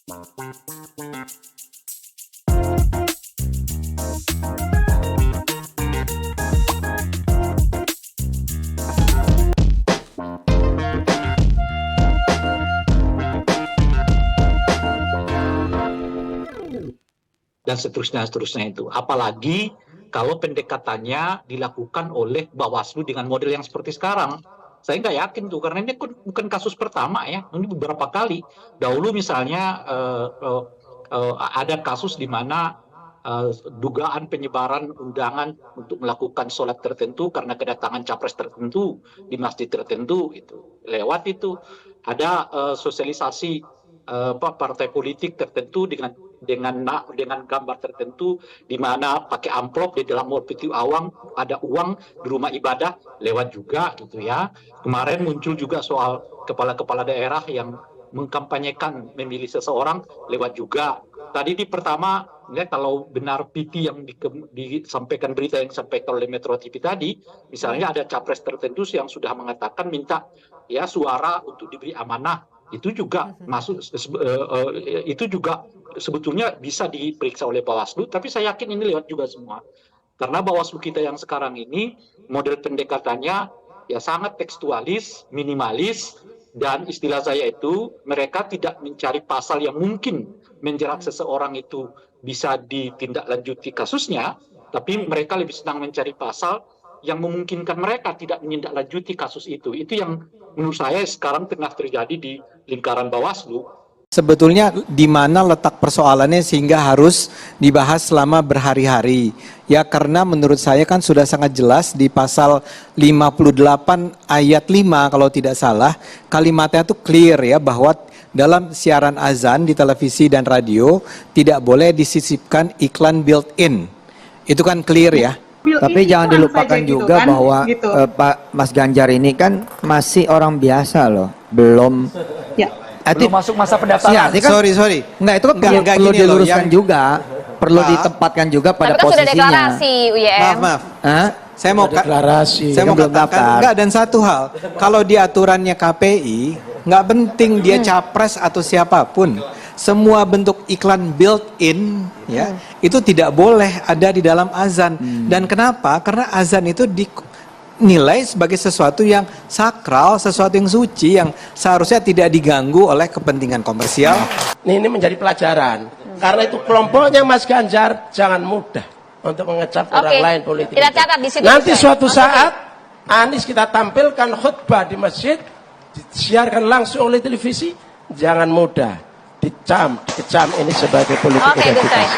Dan seterusnya itu. Apalagi kalau pendekatannya dilakukan oleh Bawaslu dengan model yang seperti sekarang. Saya nggak yakin tuh, karena ini bukan kasus pertama ya, ini beberapa kali. Dahulu misalnya ada kasus di mana dugaan penyebaran undangan untuk melakukan sholat tertentu karena kedatangan capres tertentu di masjid tertentu itu lewat itu ada sosialisasi partai politik tertentu dengan gambar tertentu di mana pakai amplop di dalam peti awang ada uang di rumah ibadah lewat juga gitu ya. Kemarin muncul juga soal kepala-kepala daerah yang mengkampanyekan memilih seseorang lewat juga. Tadi di pertama ya, kalau benar PT yang disampaikan berita yang disampaikan oleh Metro TV tadi, misalnya ada capres tertentu yang sudah mengatakan minta ya suara untuk diberi amanah, itu juga masuk itu juga sebetulnya bisa diperiksa oleh Bawaslu, tapi saya yakin ini lewat juga semua. Karena Bawaslu kita yang sekarang ini model pendekatannya ya sangat tekstualis, minimalis, dan istilah saya itu mereka tidak mencari pasal yang mungkin menjerat seseorang itu bisa ditindaklanjuti kasusnya, tapi mereka lebih senang mencari pasal yang memungkinkan mereka tidak menindaklanjuti kasus itu. Itu yang menurut saya sekarang tengah terjadi di lingkaran Bawaslu. Sebetulnya di mana letak persoalannya sehingga harus dibahas selama berhari-hari? Ya karena menurut saya kan sudah sangat jelas di pasal 58 ayat 5 kalau tidak salah, kalimatnya itu clear ya bahwa dalam siaran azan di televisi dan radio tidak boleh disisipkan iklan built-in. Itu kan clear ya. Tapi jangan dilupakan juga kan, bahwa gitu. Pak Mas Ganjar ini kan masih orang biasa loh, belum ya. Belum masuk masa pendaftaran. Ya, kan, sorry. Enggak, itu kan perlu diluruskan juga, perlu ditempatkan juga pada posisinya. Sudah deklarasi UYM. Maaf. Saya mau deklarasi. Saya mau katakan enggak, dan satu hal, kalau di aturannya KPI nggak penting dia capres atau siapapun, semua bentuk iklan built-in ya itu tidak boleh ada di dalam azan. Dan kenapa? Karena azan itu dinilai sebagai sesuatu yang sakral, sesuatu yang suci yang seharusnya tidak diganggu oleh kepentingan komersial. Ini menjadi pelajaran. Karena itu kelompoknya Mas Ganjar jangan mudah untuk mengecap orang lain politik. Nanti suatu saat Anies kita tampilkan khutbah di masjid, disiarkan langsung oleh televisi, jangan mudah dikecam ini sebagai politik identitas.